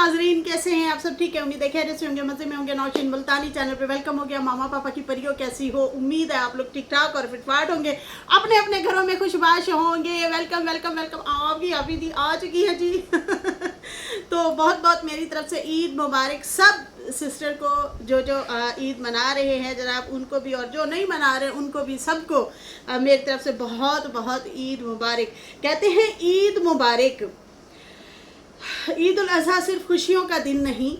नाजरीन, कैसे हैं आप सब? ठीक है, उम्मीद है खैरियत से होंगे, मजे में होंगे। नौशीन मुल्तानी चैनल पे वेलकम हो गया। मामा पापा की परियों कैसी हो? उम्मीद है आप लोग ठीक ठाक और फिटफाट होंगे, अपने अपने घरों में खुशबाश होंगे। Welcome welcome welcome. आपकी अभी दी आ चुकी है जी। तो बहुत बहुत मेरी तरफ से ईद मुबारक सब सिस्टर को, जो ईद मना रहे हैं जनाब उनको भी, और जो नहीं मना रहे उनको भी, सबको मेरी तरफ से बहुत बहुत ईद मुबारक। कहते हैं ईद मुबारक, ईद उल अज़हा सिर्फ खुशियों का दिन नहीं,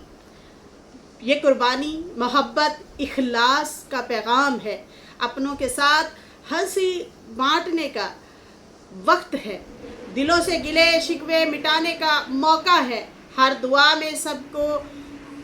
ये कुर्बानी, मोहब्बत, इखलास का पैगाम है। अपनों के साथ हंसी बांटने का वक्त है। दिलों से गिले शिकवे मिटाने का मौका है। हर दुआ में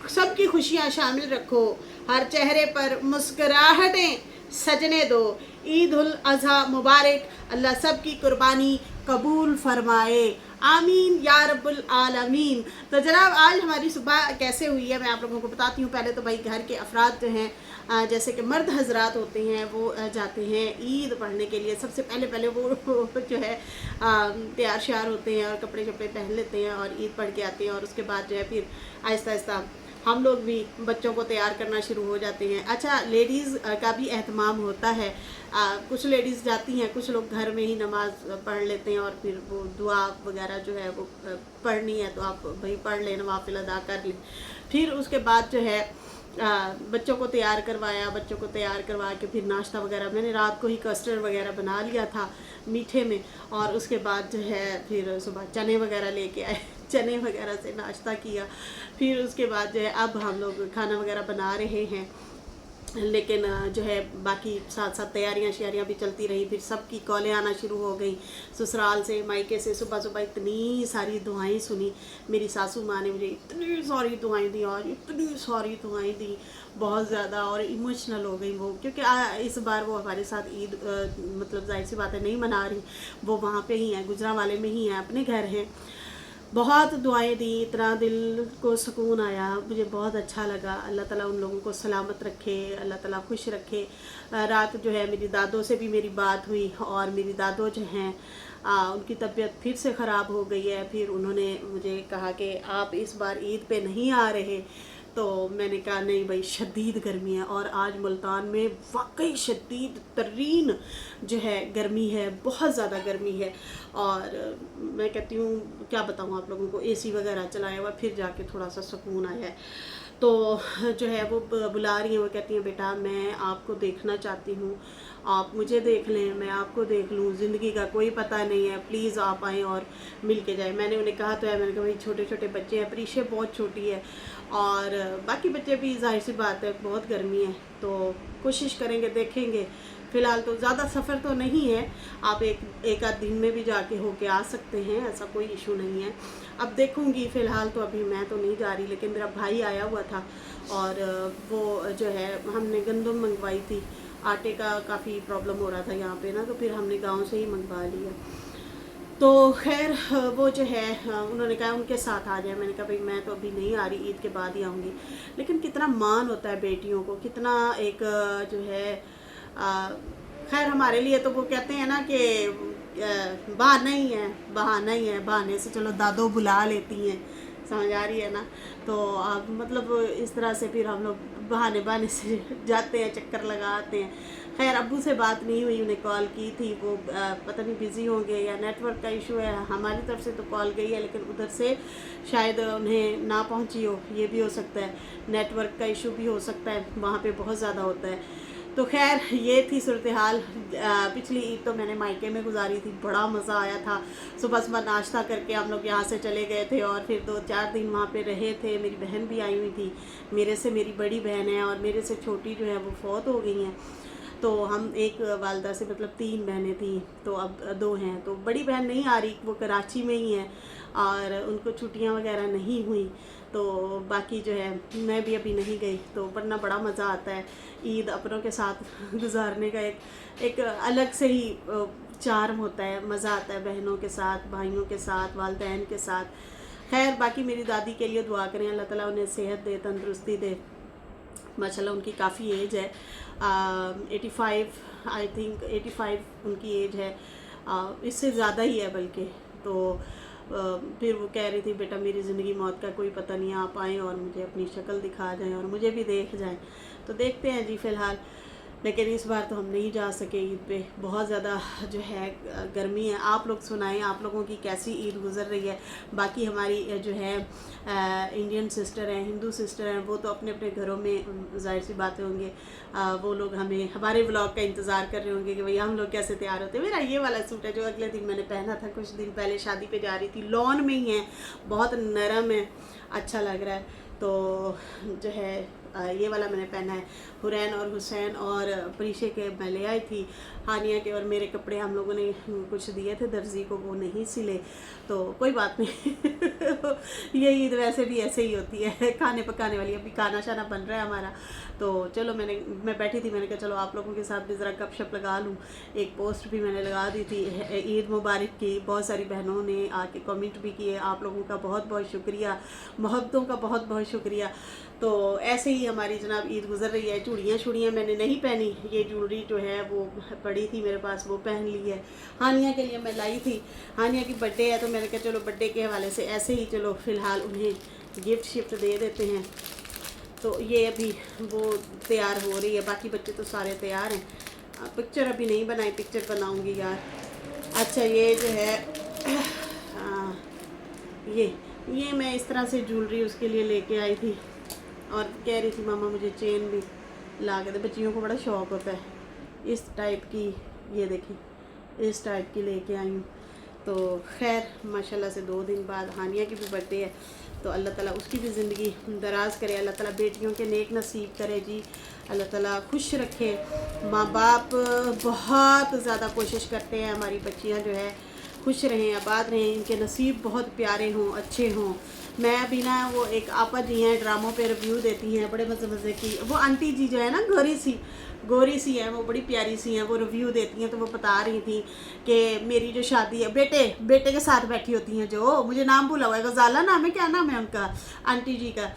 सबकी खुशियाँ शामिल रखो। हर चेहरे पर मुस्कुराहटें सजने दो। ईद उल अज़हा मुबारक। अल्लाह सबकी कुर्बानी कबूल फरमाए, आमीन या रब्बुल आलमीन। तो जनाब आज हमारी सुबह कैसे हुई है मैं आप लोगों को बताती हूँ। पहले तो भाई घर के अफराद जो हैं जैसे कि मर्द हजरात होते हैं वो जाते हैं ईद पढ़ने के लिए। सबसे पहले वो जो है तैयार श्यार होते हैं और कपड़े शपड़े पहन लेते हैं और ईद पढ़ के आते हैं। और उसके बाद जो है फिर आहिस्ता आहिस्ता हम लोग भी बच्चों को तैयार करना शुरू हो जाते हैं। अच्छा, लेडीज़ का भी एहतमाम होता है। कुछ लेडीज़ जाती हैं, कुछ लोग घर में ही नमाज पढ़ लेते हैं और फिर वो दुआ वगैरह जो है वो पढ़नी है तो आप भाई पढ़ लें, नवाफिल अदा कर लें। फिर उसके बाद जो है बच्चों को तैयार करवाया। बच्चों को तैयार करवा के फिर नाश्ता वगैरह, मैंने रात को ही कस्टर्ड वगैरह बना लिया था मीठे में। और उसके बाद जो है फिर सुबह चने वगैरह लेके आए, चने वगैरह से नाश्ता किया। फिर उसके बाद जो है अब हम लोग खाना वगैरह बना रहे हैं, लेकिन जो है बाकी साथ साथ तैयारियां श्यारियाँ भी चलती रही। फिर सबकी कॉलें आना शुरू हो गई ससुराल से, मायके से। सुबह सुबह इतनी सारी दुआएं सुनी। मेरी सासू माँ ने मुझे इतनी सारी दुआएं दी और इतनी सारी दुआएं दी, बहुत ज़्यादा। और इमोशनल हो गई वो, क्योंकि इस बार वो हमारे साथ ईद मतलब जाहिर सी बात है नहीं मना रही, वो वहाँ पे ही हैं, गुजरांवाले में ही हैं, अपने घर हैं। बहुत दुआएं दी, इतना दिल को सुकून आया, मुझे बहुत अच्छा लगा। अल्लाह ताला उन लोगों को सलामत रखे, अल्लाह ताला खुश रखे। रात जो है मेरी दादों से भी मेरी बात हुई और मेरी दादो जो हैं उनकी तबीयत फिर से ख़राब हो गई है। फिर उन्होंने मुझे कहा कि आप इस बार ईद पे नहीं आ रहे। तो मैंने कहा नहीं भाई, शदीद गर्मी है और आज मुल्तान में वाकई शदीद तरीन जो है गर्मी है, बहुत ज़्यादा गर्मी है। और मैं कहती हूँ क्या बताऊँ आप लोगों को, एसी वगैरह चलाया हुआ, फिर जाके थोड़ा सा सुकून आया है। तो जो है वो बुला रही हैं, वो कहती हैं बेटा मैं आपको देखना चाहती हूँ, आप मुझे देख लें, मैं आपको देख लूँ, ज़िंदगी का कोई पता नहीं है, प्लीज़ आप आएँ और मिल के जाएँ। मैंने उन्हें कहा तो है, मैंने कहा भाई छोटे छोटे बच्चे हैं, प्रीशे बहुत छोटी है और बाकी बच्चे भी, जाहिर सी बात है बहुत गर्मी है, तो कोशिश करेंगे, देखेंगे। फ़िलहाल तो ज़्यादा सफ़र तो नहीं है, आप एक आध दिन में भी जाके होके आ सकते हैं, ऐसा कोई इशू नहीं है। अब देखूंगी, फ़िलहाल तो अभी मैं तो नहीं जा रही, लेकिन मेरा भाई आया हुआ था और वो जो है हमने गंदम मंगवाई थी, आटे का काफ़ी प्रॉब्लम हो रहा था यहाँ पे ना, तो फिर हमने गांव से ही मंगवा लिया। तो खैर वो जो है उन्होंने कहा उनके साथ आ जाए। मैंने कहा भाई मैं तो अभी नहीं आ रही, ईद के बाद ही आऊँगी। लेकिन कितना मान होता है बेटियों को, कितना एक जो है खैर हमारे लिए तो वो कहते हैं ना कि बहाना ही है, बहाना ही है, बहाने से चलो दादो बुला लेती हैं, समझ आ रही है ना। तो अब मतलब इस तरह से फिर हम लोग बहाने बहाने से जाते हैं, चक्कर लगाते हैं। खैर अब्बू से बात नहीं हुई, उन्हें कॉल की थी, वो पता नहीं बिज़ी होंगे या नेटवर्क का इशू है। हमारी तरफ से तो कॉल गई है, लेकिन उधर से शायद उन्हें ना पहुंची हो, ये भी हो सकता है। नेटवर्क का इशू भी हो सकता है, वहाँ पे बहुत ज़्यादा होता है। तो खैर ये थी सूरत हाल। पिछली ईद तो मैंने मायके में गुजारी थी, बड़ा मज़ा आया था। सुबह सुबह नाश्ता करके हम लोग यहाँ से चले गए थे और फिर 2-4 दिन वहाँ पे रहे थे। मेरी बहन भी आई हुई थी, मेरे से मेरी बड़ी बहन है और मेरे से छोटी जो है वो फौत हो गई हैं। तो हम एक वालदा से मतलब 3 बहनें थी, तो अब 2 हैं। तो बड़ी बहन नहीं आ रही, वो कराची में ही है और उनको छुट्टियां वगैरह नहीं हुई, तो बाकी जो है मैं भी अभी नहीं गई। तो वरना बड़ा मज़ा आता है ईद अपनों के साथ गुजारने का, एक अलग से ही चार्म होता है, मज़ा आता है बहनों के साथ, भाइयों के साथ, वालदैन के साथ। खैर बाकी मेरी दादी के लिए दुआ करें, अल्लाह ताला उन्हें सेहत दे, तंदुरुस्ती दे। माशाल्लाह उनकी काफ़ी एज है, 85 आई थिंक 85 उनकी एज है, इससे ज़्यादा ही है बल्कि। तो फिर वो कह रही थी बेटा मेरी ज़िंदगी मौत का कोई पता नहीं, आप आएँ और मुझे अपनी शक्ल दिखा जाएं और मुझे भी देख जाएं। तो देखते हैं जी फ़िलहाल, लेकिन इस बार तो हम नहीं जा सके ईद पे, बहुत ज़्यादा जो है गर्मी है। आप लोग सुनाएं, आप लोगों की कैसी ईद गुज़र रही है। बाकी हमारी जो है इंडियन सिस्टर हैं, हिंदू सिस्टर हैं, वो तो अपने अपने घरों में जाहिर सी बातें होंगे, वो लोग हमें हमारे व्लॉग का इंतज़ार कर रहे होंगे कि भैया हम लोग कैसे तैयार होते हैं। मेरा ये वाला सूट है जो अगले दिन मैंने पहना था, कुछ दिन पहले शादी पे जा रही थी, लॉन में ही है, बहुत नरम है, अच्छा लग रहा है। तो जो है ये वाला मैंने पहना है। हुरैन और हुसैन और प्रीशे के मैं ले आई थी, हानिया के और मेरे कपड़े हम लोगों ने कुछ दिए थे दर्जी को, वो नहीं सिले, तो कोई बात नहीं। ये ईद वैसे भी ऐसे ही होती है, खाने पकाने वाली, अभी खाना शाना बन रहा है हमारा। तो चलो मैं बैठी थी, मैंने कहा चलो आप लोगों के साथ भी ज़रा गपशप लगा लूँ। एक पोस्ट भी मैंने लगा दी थी ईद मुबारक की, बहुत सारी बहनों ने आके कमेंट भी किए, आप लोगों का बहुत बहुत शुक्रिया, मोहब्बतों का बहुत बहुत शुक्रिया। तो ऐसे ही हमारी जनाब ईद गुज़र रही है। चूड़ियाँ मैंने नहीं पहनी, ये ज्वेलरी जो है वो पड़ी थी मेरे पास, वो पहन ली है। हानिया के लिए मैं लाई थी, हानिया की बर्थडे है, तो मैंने कहा चलो बर्थडे के हवाले से ऐसे ही चलो फ़िलहाल उन्हें गिफ्ट शिफ्ट दे देते हैं। तो ये अभी वो तैयार हो रही है, बाकी बच्चे तो सारे तैयार हैं। पिक्चर अभी नहीं बनाई, पिक्चर बनाऊँगी यार। अच्छा ये जो है ये मैं इस तरह से ज्वेलरी उसके लिए लेके आई थी और कह रही थी मामा मुझे चेन भी ला के दे, बच्चियों को बड़ा शौक़ होता है इस टाइप की। ये देखिए इस टाइप की लेके आई हूँ। तो खैर माशाल्लाह से 2 दिन बाद हानिया की भी बर्थडे है, तो अल्लाह ताला उसकी भी ज़िंदगी दराज करे, अल्लाह ताला बेटियों के नेक नसीब करे जी, अल्लाह ताला खुश रखे। माँ बाप बहुत ज़्यादा कोशिश करते हैं हमारी बच्चियाँ जो है खुश रहें, आबाद रहें, इनके नसीब बहुत प्यारे हों, अच्छे हों। मैं अभी ना वो एक आपा जी हैं ड्रामों पे रिव्यू देती हैं, बड़े मज़े की, वो आंटी जी जो है ना गोरी सी हैं, वो बड़ी प्यारी सी हैं, वो रिव्यू देती हैं। तो वो बता रही थी कि मेरी जो शादी है बेटे के साथ बैठी होती हैं, जो मुझे नाम भूला हुआ है, गजाला नाम है, क्या नाम है उनका आंटी जी का।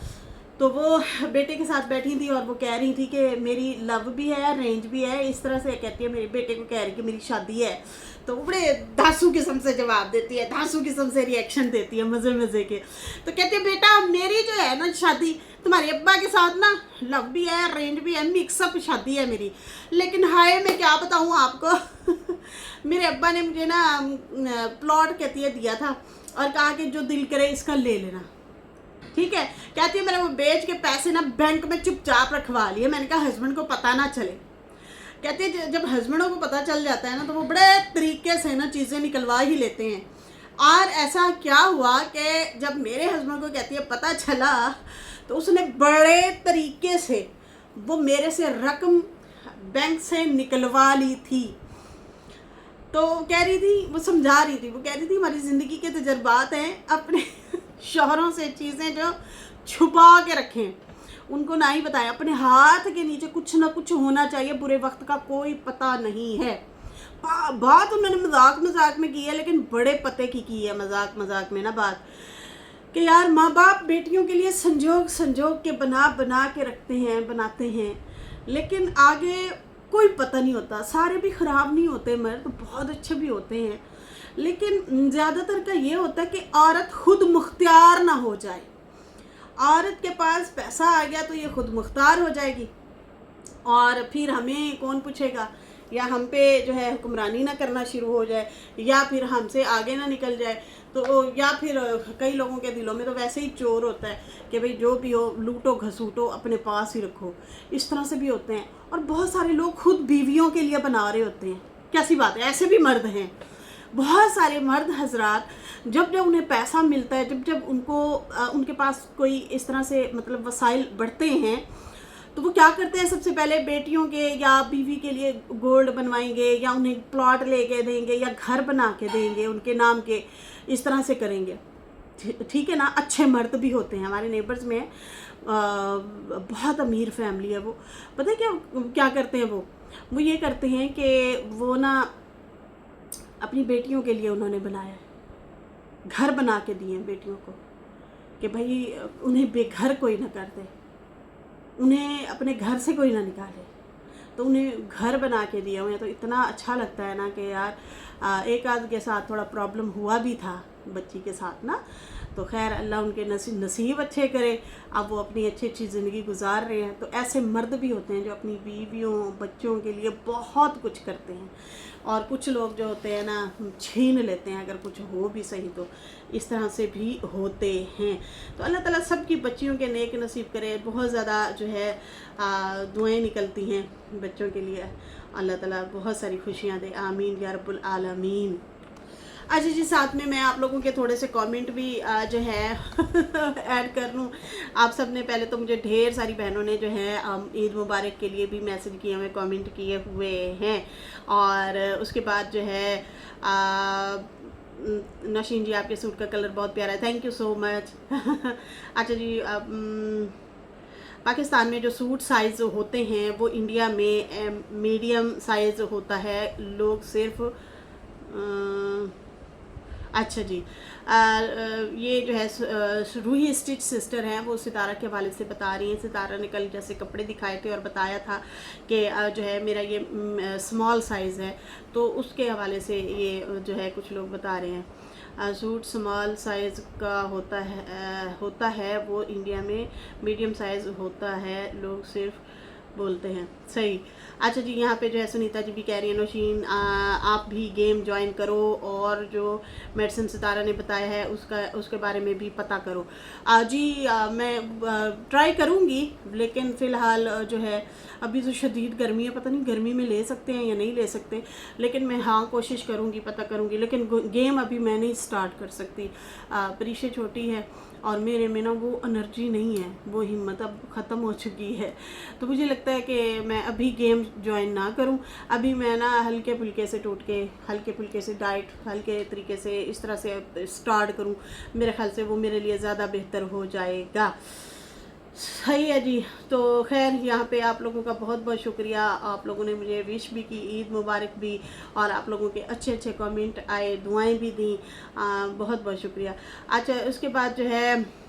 तो वो बेटे के साथ बैठी थी और वो कह रही थी कि मेरी लव भी है, अरेंज भी है, इस तरह से कहती है, मेरे बेटे को कह रही कि मेरी शादी है। तो वो बड़े धांसू किस्म से जवाब देती है, धांसू किस्म से रिएक्शन देती है, मज़े के। तो कहती है बेटा मेरी जो है ना शादी तुम्हारे अब्बा के साथ ना लव भी है, अरेंज भी है, मिक्सअप शादी है मेरी, लेकिन हाय मैं क्या बताऊँ आपको मेरे अब्बा ने मुझे ना प्लॉट कहती है दिया था और कहा कि जो दिल करे इसका ले लेना, ठीक है। कहती है मैंने वो बेच के पैसे ना बैंक में चुपचाप रखवा लिए, मैंने कहा हस्बैंड को पता ना चले। कहती है जब हस्बैंडों को पता चल जाता है ना तो वो बड़े तरीके से ना चीज़ें निकलवा ही लेते हैं। और ऐसा क्या हुआ कि जब मेरे हस्बैंड को कहती है पता चला तो उसने बड़े तरीके से वो मेरे से रकम बैंक से निकलवा ली थी। तो कह रही थी, वो समझा रही थी, वो कह रही थी हमारी ज़िंदगी के तजर्बात हैं, अपने शौहरों से चीज़ें जो छुपा के रखें, उनको ना ही बताएं, अपने हाथ के नीचे कुछ ना कुछ होना चाहिए, बुरे वक्त का कोई पता नहीं है। बात उन्होंने मजाक में की है, लेकिन बड़े पते की है मजाक में ना बात कि यार माँ बाप बेटियों के लिए संजोग के बना के बनाते हैं, लेकिन आगे कोई पता नहीं होता। सारे भी ख़राब नहीं होते, मर्द तो बहुत अच्छे भी होते हैं, लेकिन ज़्यादातर का ये होता है कि औरत खुद मुख्तियार ना हो जाए। औरत के पास पैसा आ गया तो ये खुद मुख्तार हो जाएगी और फिर हमें कौन पूछेगा, या हम पे जो है हुक्मरानी ना करना शुरू हो जाए, या फिर हमसे आगे ना निकल जाए। तो या फिर कई लोगों के दिलों में तो वैसे ही चोर होता है कि भाई जो भी हो लूटो घसूटो अपने पास ही रखो, इस तरह से भी होते हैं। और बहुत सारे लोग खुद बीवियों के लिए बना रहे होते हैं, कैसी बात है, ऐसे भी मर्द हैं। बहुत सारे मर्द हजरात जब उन्हें पैसा मिलता है, जब उनको उनके पास कोई इस तरह से मतलब वसाइल बढ़ते हैं, तो वो क्या करते हैं, सबसे पहले बेटियों के या बीवी के लिए गोल्ड बनवाएंगे, या उन्हें प्लॉट लेके देंगे, या घर बना के देंगे उनके नाम के, इस तरह से करेंगे, ठीक है ना। अच्छे मर्द भी होते हैं, हमारे नेबर्स में बहुत अमीर फैमिली है, वो पता है क्या करते हैं, वो ये करते हैं कि वो ना अपनी बेटियों के लिए उन्होंने बनाया है, घर बना के दिए बेटियों को कि भाई उन्हें बेघर कोई ना कर दे, उन्हें अपने घर से कोई ना निकाले, तो उन्हें घर बना के दिए हुए हैं। तो इतना अच्छा लगता है ना कि यार एक आध के साथ थोड़ा प्रॉब्लम हुआ भी था, बच्ची के साथ ना। तो खैर अल्लाह उनके नसीब अच्छे करे, अब वो अपनी अच्छी अच्छी ज़िंदगी गुजार रहे हैं। तो ऐसे मर्द भी होते हैं जो अपनी बीवियों बच्चों के लिए बहुत कुछ करते हैं, और कुछ लोग जो होते हैं ना छीन लेते हैं अगर कुछ हो भी सही तो, इस तरह से भी होते हैं। तो अल्लाह ताला सबकी बच्चियों के नेक नसीब करे। बहुत ज़्यादा जो है दुआएं निकलती हैं बच्चों के लिए, अल्लाह ताला बहुत सारी खुशियाँ दे, आमीन या रब्बुल आलमीन। अच्छा जी, साथ में मैं आप लोगों के थोड़े से कमेंट भी जो है ऐड कर लूँ। आप सब ने पहले तो मुझे ढेर सारी बहनों ने जो है ईद मुबारक के लिए भी मैसेज किए हुए, कमेंट किए हुए हैं। और उसके बाद जो है नशीन जी आपके सूट का कलर बहुत प्यारा है, थैंक यू सो मच। अच्छा जी, पाकिस्तान में जो सूट साइज़ होते हैं वो इंडिया में मीडियम साइज़ होता है, लोग सिर्फ अच्छा जी, ये जो है रूही स्टिच सिस्टर हैं, वो सितारा के हवाले से बता रही हैं। सितारा ने कल जैसे कपड़े दिखाए थे और बताया था कि जो है मेरा ये स्मॉल साइज़ है, तो उसके हवाले से ये जो है कुछ लोग बता रहे हैं सूट स्मॉल साइज़ का होता है वो इंडिया में मीडियम साइज़ होता है, लोग सिर्फ बोलते हैं। सही। अच्छा जी, यहाँ पे जो है सुनीता जी भी कह रही है नौशीन आप भी गेम ज्वाइन करो और जो मेडिसिन सितारा ने बताया है उसके बारे में भी पता करो। जी मैं ट्राई करूँगी, लेकिन फ़िलहाल जो है अभी तो शदीद गर्मी है, पता नहीं गर्मी में ले सकते हैं या नहीं ले सकते, लेकिन मैं हाँ कोशिश करूँगी, पता करूँगी। लेकिन गेम अभी मैं नहीं स्टार्ट कर सकती, परीक्षा छोटी है और मेरे में ना वो एनर्जी नहीं है, वो हिम्मत अब ख़त्म हो चुकी है। तो मुझे लगता है कि मैं अभी गेम ज्वाइन ना करूं, अभी मैं ना हल्के फुल्के से टूट के हल्के फुल्के से डाइट हल्के तरीके से इस तरह से स्टार्ट करूं, मेरे ख्याल से वो मेरे लिए ज़्यादा बेहतर हो जाएगा। सही है जी। तो खैर यहाँ पे आप लोगों का बहुत बहुत शुक्रिया, आप लोगों ने मुझे विश भी की, ईद मुबारक भी, और आप लोगों के अच्छे अच्छे कमेंट आए, दुआएं भी दी, बहुत बहुत शुक्रिया। अच्छा, उसके बाद जो है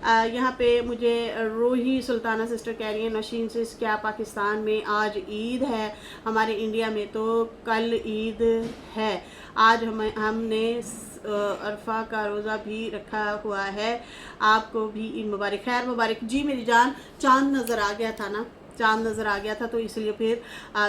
यहाँ पे मुझे रूही सुल्ताना सिस्टर कह रही है नशीन से क्या पाकिस्तान में आज ईद है, हमारे इंडिया में तो कल ईद है, आज हमने अरफा का रोज़ा भी रखा हुआ है, आपको भी ईद मुबारक। खैर मुबारक जी मेरी जान, चांद नज़र आ गया था ना, चांद नज़र आ गया था तो इसलिए फिर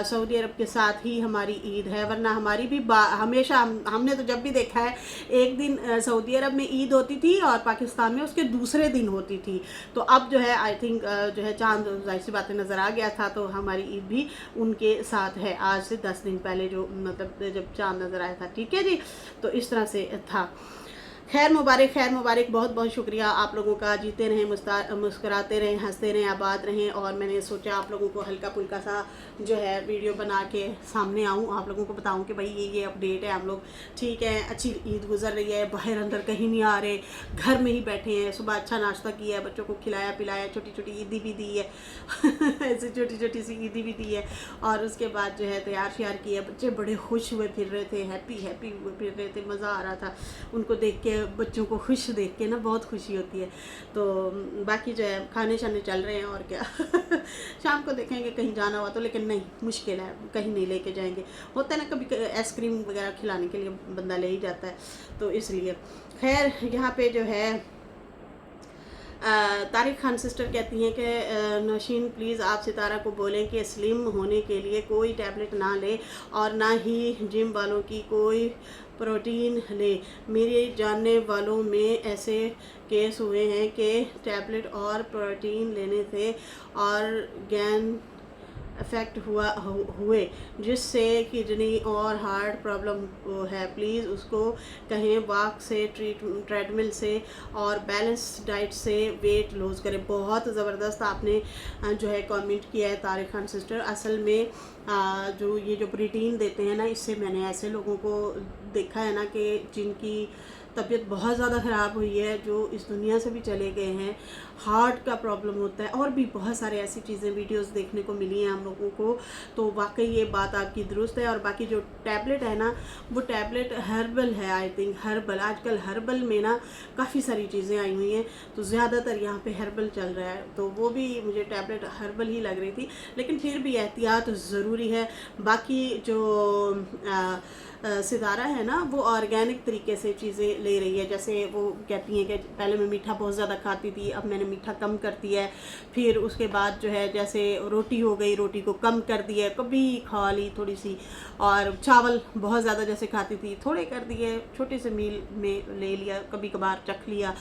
सऊदी अरब के साथ ही हमारी ईद है, वरना हमारी भी हमेशा हमने तो जब भी देखा है एक दिन सऊदी अरब में ईद होती थी और पाकिस्तान में उसके दूसरे दिन होती थी। तो अब जो है आई थिंक जो है चांद जाहिर सी बातें नज़र आ गया था, तो हमारी ईद भी उनके साथ है, आज से 10 दिन पहले जो मतलब जब चांद नज़र आया था। ठीक है जी, तो इस तरह से था। खैर मुबारक, खैर मुबारक, बहुत बहुत शुक्रिया आप लोगों का, जीते रहें, मुस्कुराते रहें, हंसते रहें, आबाद रहें। और मैंने सोचा आप लोगों को हल्का फुल्का सा जो है वीडियो बना के सामने आऊँ, आप लोगों को बताऊँ कि भाई ये अपडेट है, हम लोग ठीक है, अच्छी ईद गुजर रही है, बाहर अंदर कहीं नहीं आ रहे, घर में ही बैठे हैं, सुबह अच्छा नाश्ता किया है, बच्चों को खिलाया पिलाया, छोटी छोटी ईदी भी दी है ऐसी छोटी छोटी सी ईदी भी दी है, और उसके बाद जो है तैयार श्यार किया, बच्चे बड़े खुश हुए फिर रहे थे, हैप्पी हुए फिर रहे थे, मज़ा आ रहा था उनको देख के, बच्चों को खुश देख के ना बहुत खुशी होती है। तो बाकी जो है खाने शाने चल रहे हैं और क्या शाम को देखेंगे कहीं जाना हुआ तो, लेकिन नहीं, मुश्किल है, कहीं नहीं लेके जाएंगे। होता है ना कभी आइसक्रीम वगैरह खिलाने के लिए बंदा ले ही जाता है, तो इसलिए। खैर यहाँ पे जो है तारिक खान सिस्टर कहती हैं कि नौशीन प्लीज़ आप सितारा को बोलें कि स्लिम होने के लिए कोई टैबलेट ना ले और ना ही जिम वालों की कोई प्रोटीन ले, मेरे जानने वालों में ऐसे केस हुए हैं कि टैबलेट और प्रोटीन लेने से ऑर्गन इफ़ेक्ट हुए जिससे किडनी और हार्ट प्रॉब्लम है, प्लीज़ उसको कहें वॉक से, ट्रेडमिल से और बैलेंस डाइट से वेट लूज़ करें। बहुत ज़बरदस्त आपने जो है कमेंट किया है तारिक खान सिस्टर। असल में जो ये जो प्रोटीन देते हैं ना, इससे मैंने ऐसे लोगों को देखा है ना कि जिनकी तबीयत बहुत ज़्यादा ख़राब हुई है, जो इस दुनिया से भी चले गए हैं, हार्ट का प्रॉब्लम होता है, और भी बहुत सारे ऐसी चीज़ें वीडियोस देखने को मिली हैं हम लोगों को। तो वाकई ये बात आपकी दुरुस्त है। और बाकी जो टैबलेट है ना, वो टैबलेट हर्बल है, आई थिंक हर्बल, आजकल हर्बल में ना काफ़ी सारी चीज़ें आई हुई हैं, तो ज़्यादातर यहाँ पे हर्बल चल रहा है, तो वो भी मुझे टैबलेट हर्बल ही लग रही थी, लेकिन फिर भी एहतियात ज़रूरी है। बाकी जो सितारा है ना, वो ऑर्गेनिक तरीके से चीज़ें ले रही है। जैसे वो कहती हैं कि पहले मैं मीठा बहुत ज़्यादा खाती थी, अब मैंने मीठा कम कर दिया है। फिर उसके बाद जो है जैसे रोटी हो गई, रोटी को कम कर दिया, कभी खा ली थोड़ी सी, और चावल बहुत ज़्यादा जैसे खाती थी थोड़े कर दिए, छोटे से मील में ले लिया, कभी कभार चख लिया।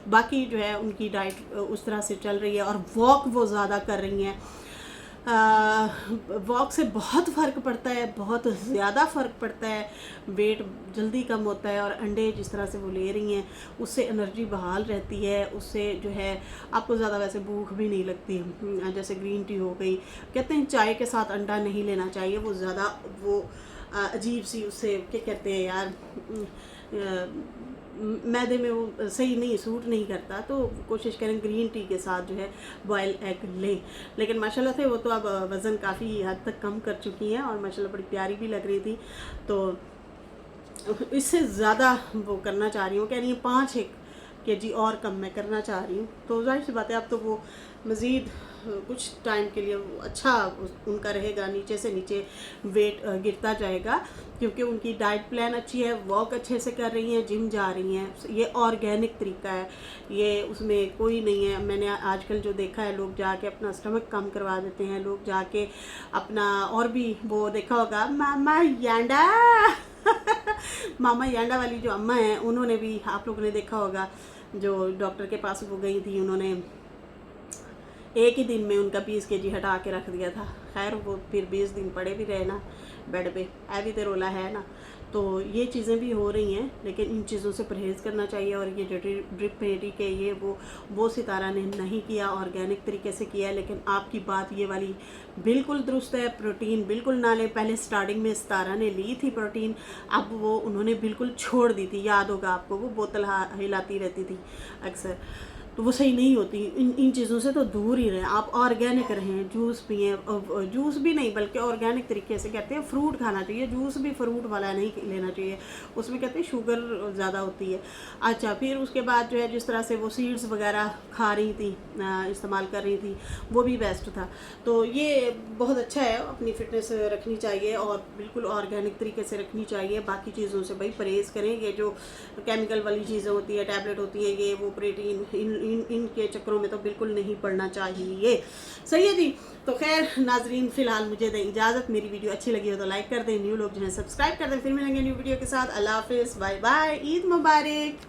बाकी जो है उनकी डाइट उस तरह से चल रही है। और वॉक वो ज़्यादा कर रही हैं। वॉक से बहुत फ़र्क पड़ता है, बहुत ज़्यादा फ़र्क पड़ता है, वेट जल्दी कम होता है। और अंडे जिस तरह से वो ले रही हैं उससे एनर्जी बहाल रहती है, उससे जो है आपको ज़्यादा वैसे भूख भी नहीं लगती। जैसे ग्रीन टी हो गई, कहते हैं चाय के साथ अंडा नहीं लेना चाहिए, वो ज़्यादा वो अजीब सी उससे क्या कहते हैं यार, मैदे में वो सही नहीं, सूट नहीं करता। तो कोशिश करें ग्रीन टी के साथ जो है बॉयल एग लें। लेकिन माशाल्लाह से वो तो अब वज़न काफ़ी हद तक कम कर चुकी हैं और माशाल्लाह बड़ी प्यारी भी लग रही थी। तो इससे ज़्यादा वो करना चाह रही हूँ, कह रही हूँ 5-1 kg और कम मैं करना चाह रही हूँ। तो जाहिर सी बात है, अब तो वो मज़ीद कुछ टाइम के लिए अच्छा उनका रहेगा, नीचे से नीचे वेट गिरता जाएगा, क्योंकि उनकी डाइट प्लान अच्छी है, वॉक अच्छे से कर रही हैं, जिम जा रही हैं। ये ऑर्गेनिक तरीका है, ये उसमें कोई नहीं है। मैंने आजकल जो देखा है, लोग जाके अपना स्टमक कम करवा देते हैं, लोग जाके अपना और भी वो देखा होगा मामा यांडा मामा यांडा वाली जो अम्मा हैं, उन्होंने भी, आप लोगों ने देखा होगा, जो डॉक्टर के पास वो गई थी, उन्होंने एक ही दिन में उनका 20 kg हटा के रख दिया था। खैर वो फिर 20 दिन पड़े भी रहे ना बेड पे, भी तो रोला है ना। तो ये चीज़ें भी हो रही हैं, लेकिन इन चीज़ों से परहेज़ करना चाहिए। और ये जो ड्रिप पेडी के ये वो सितारा ने नहीं किया, ऑर्गेनिक तरीके से किया। लेकिन आपकी बात ये वाली बिल्कुल दुरुस्त है, प्रोटीन बिल्कुल ना लें। पहले स्टार्टिंग में सितारा ने ली थी प्रोटीन, अब वो उन्होंने बिल्कुल छोड़ दी थी। याद होगा आपको, वो बोतल हिलाती रहती थी अक्सर, तो वो सही नहीं होती। इन चीज़ों से तो दूर ही रहें, आप ऑर्गेनिक रहें, जूस पिएँ, जूस भी नहीं बल्कि ऑर्गेनिक तरीके से कहते हैं फ्रूट खाना चाहिए, जूस भी फ्रूट वाला नहीं लेना चाहिए, उसमें कहते हैं शुगर ज़्यादा होती है। अच्छा, फिर उसके बाद जो है जिस तरह से वो सीड्स वगैरह खा रही थी, इस्तेमाल कर रही थी, वो भी बेस्ट था। तो ये बहुत अच्छा है, अपनी फ़िटनेस रखनी चाहिए और बिल्कुल ऑर्गेनिक तरीके से रखनी चाहिए। बाकी चीज़ों से भाई परहेज़ करें। ये जो केमिकल वाली चीज़ें होती है, टैबलेट होती है, ये वो प्रोटीन, इनके चक्करों में तो बिल्कुल नहीं पड़ना चाहिए। सही है जी। तो खैर नाजरीन, फ़िलहाल मुझे दें इजाज़त। मेरी वीडियो अच्छी लगी हो तो लाइक कर दें, न्यू लोग जो है सब्सक्राइब कर दें। फिर मिलेंगे न्यू वीडियो के साथ। अल्लाह हाफ़िज़, बाय बाय, ईद मुबारक।